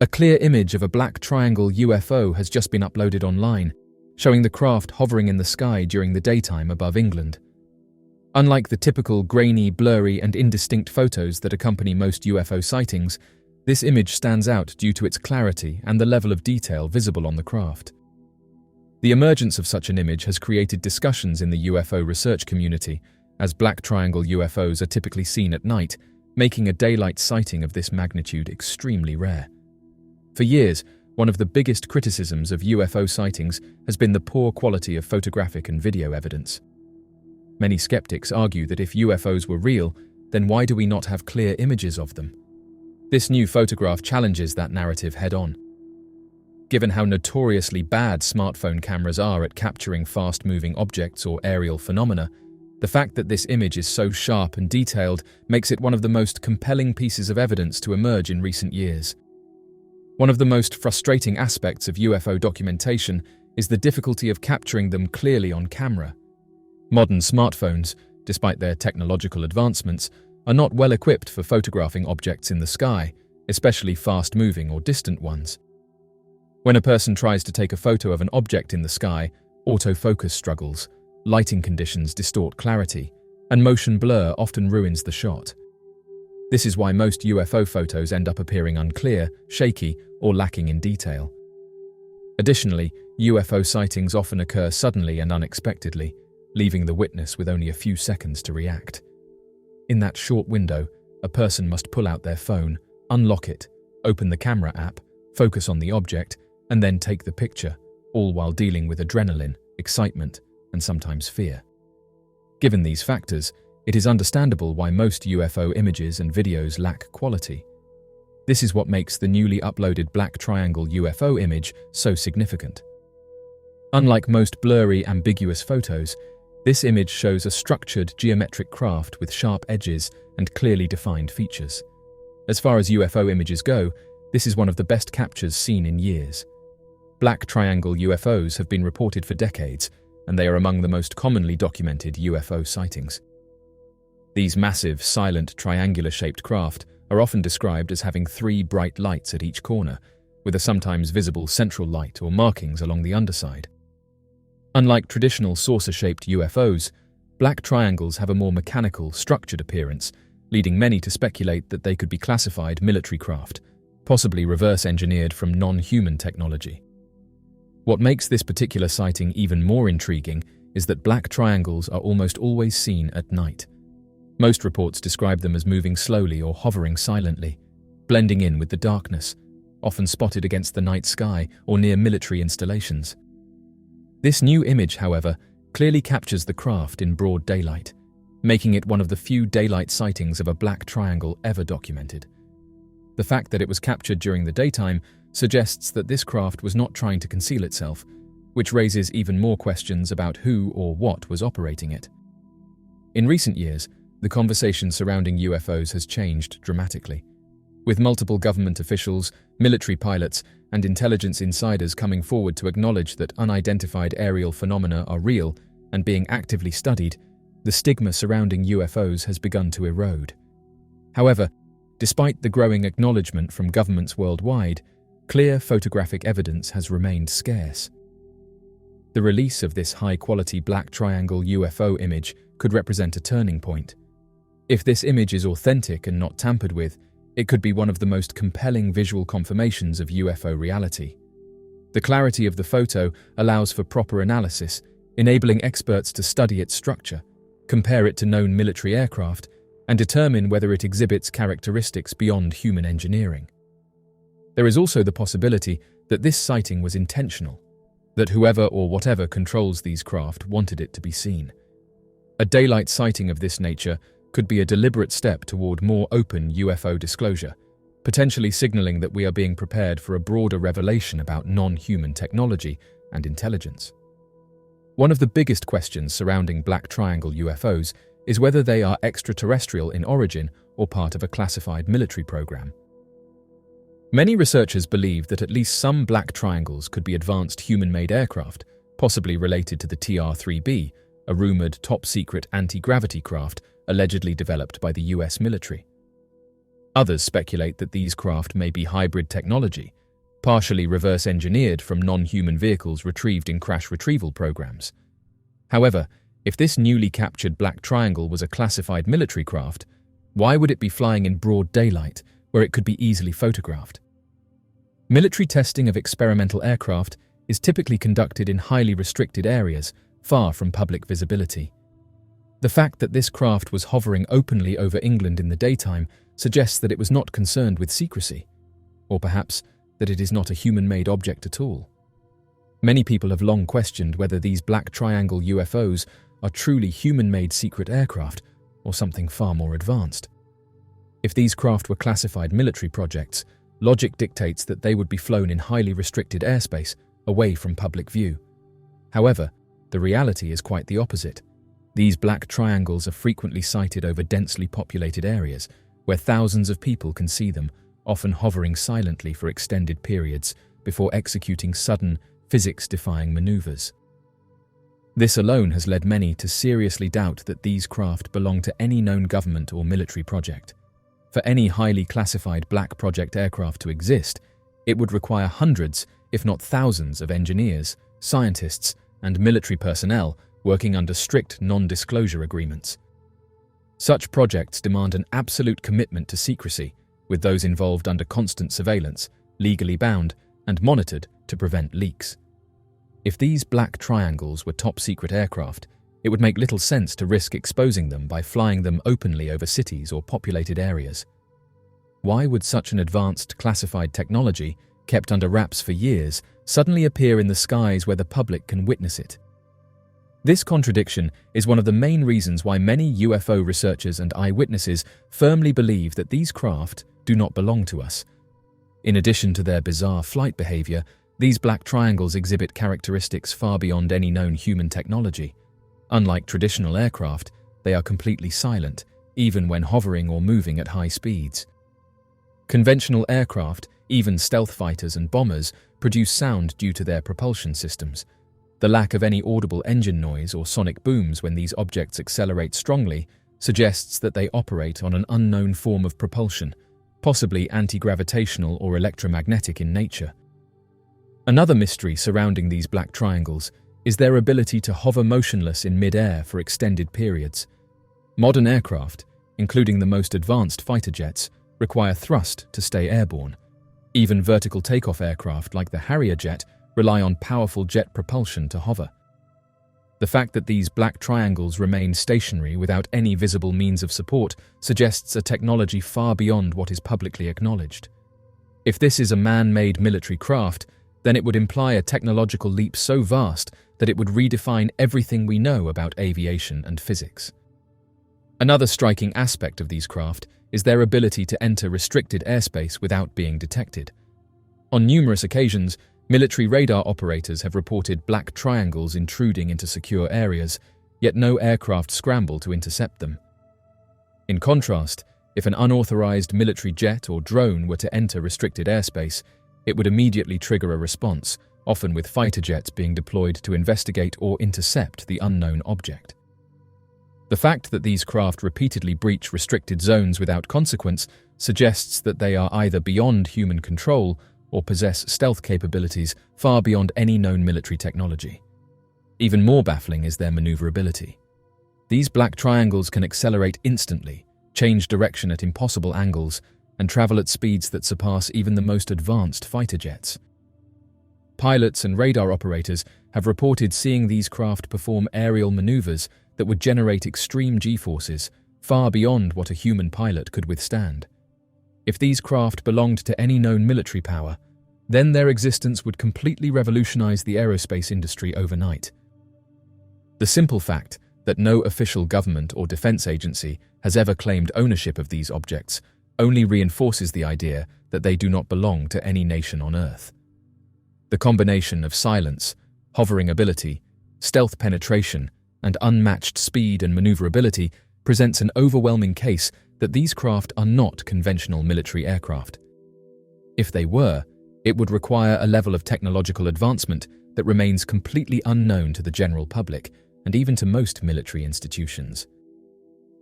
A clear image of a black triangle UFO has just been uploaded online, showing the craft hovering in the sky during the daytime above England. Unlike the typical grainy, blurry, and indistinct photos that accompany most UFO sightings, this image stands out due to its clarity and the level of detail visible on the craft. The emergence of such an image has created discussions in the UFO research community, as black triangle UFOs are typically seen at night, making a daylight sighting of this magnitude extremely rare. For years, one of the biggest criticisms of UFO sightings has been the poor quality of photographic and video evidence. Many skeptics argue that if UFOs were real, then why do we not have clear images of them? This new photograph challenges that narrative head-on. Given how notoriously bad smartphone cameras are at capturing fast-moving objects or aerial phenomena, the fact that this image is so sharp and detailed makes it one of the most compelling pieces of evidence to emerge in recent years. One of the most frustrating aspects of UFO documentation is the difficulty of capturing them clearly on camera. Modern smartphones, despite their technological advancements, are not well equipped for photographing objects in the sky, especially fast-moving or distant ones. When a person tries to take a photo of an object in the sky, autofocus struggles, lighting conditions distort clarity, and motion blur often ruins the shot. This is why most UFO photos end up appearing unclear, shaky, or lacking in detail. Additionally, UFO sightings often occur suddenly and unexpectedly, leaving the witness with only a few seconds to react. In that short window, a person must pull out their phone, unlock it, open the camera app, focus on the object, and then take the picture, all while dealing with adrenaline, excitement, and sometimes fear. Given these factors, it is understandable why most UFO images and videos lack quality. This is what makes the newly uploaded black triangle UFO image so significant. Unlike most blurry, ambiguous photos, this image shows a structured geometric craft with sharp edges and clearly defined features. As far as UFO images go, this is one of the best captures seen in years. Black triangle UFOs have been reported for decades, and they are among the most commonly documented UFO sightings. These massive, silent, triangular-shaped craft are often described as having 3 bright lights at each corner, with a sometimes visible central light or markings along the underside. Unlike traditional saucer-shaped UFOs, black triangles have a more mechanical, structured appearance, leading many to speculate that they could be classified military craft, possibly reverse-engineered from non-human technology. What makes this particular sighting even more intriguing is that black triangles are almost always seen at night. Most reports describe them as moving slowly or hovering silently, blending in with the darkness, often spotted against the night sky or near military installations. This new image, however, clearly captures the craft in broad daylight, making it one of the few daylight sightings of a black triangle ever documented. The fact that it was captured during the daytime suggests that this craft was not trying to conceal itself, which raises even more questions about who or what was operating it. In recent years, the conversation surrounding UFOs has changed dramatically, with multiple government officials, military pilots, and intelligence insiders coming forward to acknowledge that unidentified aerial phenomena are real and being actively studied. The stigma surrounding UFOs has begun to erode. However, despite the growing acknowledgement from governments worldwide, clear photographic evidence has remained scarce. The release of this high-quality black triangle UFO image could represent a turning point. If this image is authentic and not tampered with, it could be one of the most compelling visual confirmations of UFO reality. The clarity of the photo allows for proper analysis, enabling experts to study its structure, compare it to known military aircraft, and determine whether it exhibits characteristics beyond human engineering. There is also the possibility that this sighting was intentional, that whoever or whatever controls these craft wanted it to be seen. A daylight sighting of this nature could be a deliberate step toward more open UFO disclosure, potentially signaling that we are being prepared for a broader revelation about non-human technology and intelligence. One of the biggest questions surrounding black triangle UFOs is whether they are extraterrestrial in origin or part of a classified military program. Many researchers believe that at least some black triangles could be advanced human-made aircraft, possibly related to the TR-3B, a rumored top-secret anti-gravity craft allegedly developed by the US military. Others speculate that these craft may be hybrid technology, partially reverse-engineered from non-human vehicles retrieved in crash retrieval programs. However, if this newly captured black triangle was a classified military craft, why would it be flying in broad daylight, where it could be easily photographed? Military testing of experimental aircraft is typically conducted in highly restricted areas, far from public visibility. The fact that this craft was hovering openly over England in the daytime suggests that it was not concerned with secrecy, or perhaps that it is not a human-made object at all. Many people have long questioned whether these black triangle UFOs are truly human-made secret aircraft or something far more advanced. If these craft were classified military projects, logic dictates that they would be flown in highly restricted airspace, away from public view. However, the reality is quite the opposite. These black triangles are frequently sighted over densely populated areas, where thousands of people can see them, often hovering silently for extended periods before executing sudden, physics-defying maneuvers. This alone has led many to seriously doubt that these craft belong to any known government or military project. For any highly classified black project aircraft to exist, it would require hundreds, if not thousands, of engineers, scientists, and military personnel working under strict non-disclosure agreements. Such projects demand an absolute commitment to secrecy, with those involved under constant surveillance, legally bound, and monitored to prevent leaks. If these black triangles were top-secret aircraft, it would make little sense to risk exposing them by flying them openly over cities or populated areas. Why would such an advanced classified technology, kept under wraps for years, suddenly appear in the skies where the public can witness it? This contradiction is one of the main reasons why many UFO researchers and eyewitnesses firmly believe that these craft do not belong to us. In addition to their bizarre flight behavior, these black triangles exhibit characteristics far beyond any known human technology. Unlike traditional aircraft, they are completely silent, even when hovering or moving at high speeds. Conventional aircraft, even stealth fighters and bombers, produce sound due to their propulsion systems. The lack of any audible engine noise or sonic booms when these objects accelerate strongly suggests that they operate on an unknown form of propulsion, possibly anti-gravitational or electromagnetic in nature. Another mystery surrounding these black triangles is their ability to hover motionless in mid-air for extended periods. Modern aircraft, including the most advanced fighter jets, require thrust to stay airborne. Even vertical takeoff aircraft like the Harrier jet rely on powerful jet propulsion to hover. The fact that these black triangles remain stationary without any visible means of support suggests a technology far beyond what is publicly acknowledged. If this is a man-made military craft, then it would imply a technological leap so vast that it would redefine everything we know about aviation and physics. Another striking aspect of these craft is their ability to enter restricted airspace without being detected. On numerous occasions, military radar operators have reported black triangles intruding into secure areas, yet no aircraft scramble to intercept them. In contrast, if an unauthorized military jet or drone were to enter restricted airspace, it would immediately trigger a response, often with fighter jets being deployed to investigate or intercept the unknown object. The fact that these craft repeatedly breach restricted zones without consequence suggests that they are either beyond human control or possess stealth capabilities far beyond any known military technology. Even more baffling is their maneuverability. These black triangles can accelerate instantly, change direction at impossible angles, and travel at speeds that surpass even the most advanced fighter jets. Pilots and radar operators have reported seeing these craft perform aerial maneuvers that would generate extreme G-forces far beyond what a human pilot could withstand. If these craft belonged to any known military power, then their existence would completely revolutionize the aerospace industry overnight. The simple fact that no official government or defense agency has ever claimed ownership of these objects only reinforces the idea that they do not belong to any nation on Earth. The combination of silence, hovering ability, stealth penetration, and unmatched speed and maneuverability presents an overwhelming case that these craft are not conventional military aircraft. If they were, it would require a level of technological advancement that remains completely unknown to the general public and even to most military institutions.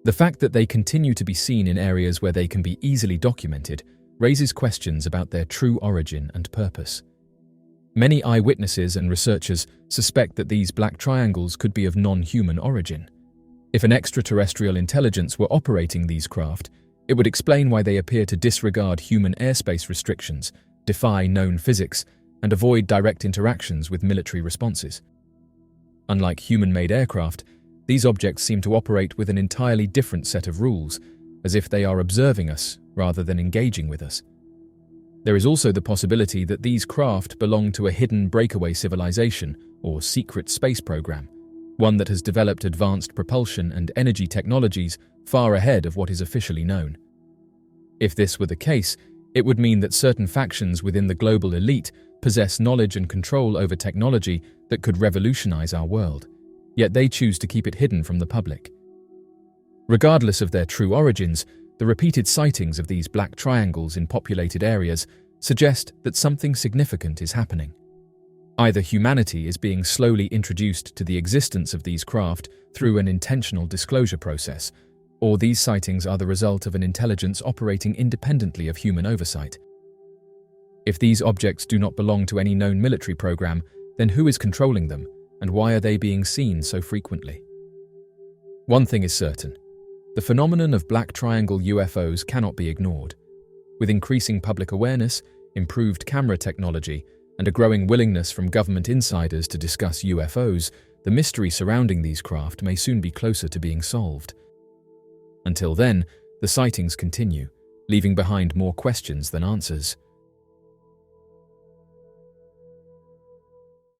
The fact that they continue to be seen in areas where they can be easily documented raises questions about their true origin and purpose. Many eyewitnesses and researchers suspect that these black triangles could be of non-human origin. If an extraterrestrial intelligence were operating these craft, it would explain why they appear to disregard human airspace restrictions, defy known physics, and avoid direct interactions with military responses. Unlike human-made aircraft, these objects seem to operate with an entirely different set of rules, as if they are observing us rather than engaging with us. There is also the possibility that these craft belong to a hidden breakaway civilization or secret space program, one that has developed advanced propulsion and energy technologies far ahead of what is officially known. If this were the case, it would mean that certain factions within the global elite possess knowledge and control over technology that could revolutionize our world, yet they choose to keep it hidden from the public. Regardless of their true origins, the repeated sightings of these black triangles in populated areas suggest that something significant is happening. Either humanity is being slowly introduced to the existence of these craft through an intentional disclosure process, or these sightings are the result of an intelligence operating independently of human oversight. If these objects do not belong to any known military program, then who is controlling them, and why are they being seen so frequently? One thing is certain: the phenomenon of black triangle UFOs cannot be ignored. With increasing public awareness, improved camera technology, and a growing willingness from government insiders to discuss UFOs, the mystery surrounding these craft may soon be closer to being solved. Until then, the sightings continue, leaving behind more questions than answers.